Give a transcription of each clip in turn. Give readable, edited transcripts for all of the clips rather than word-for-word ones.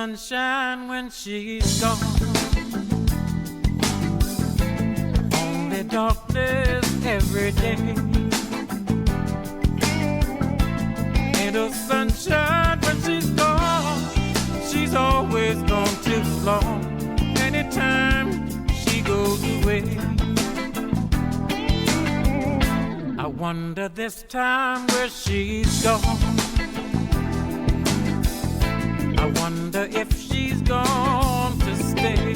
sunshine when she's gone. Only darkness every day. Ain't no sunshine when she's gone. She's always gone too long. Anytime she goes away, I wonder this time where she's gone. I wonder if she's gone to stay.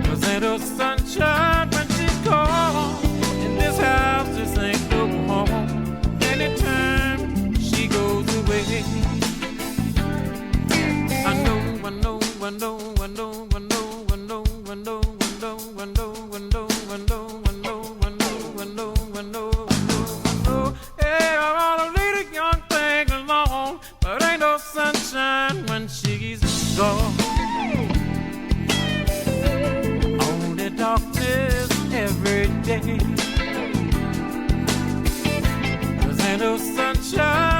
'Cause ain't no sunshine when she's gone. And this house just ain't no home. Anytime she goes away, I know, I know, I know, I know, I know, I know, I know, I know, I know, I know, I know, I know, I know, I know, I know, I know. Hey, I wanna lead a young thing along, but ain't no sunshine when she's gone. Only darkness every day. 'Cause ain't no sunshine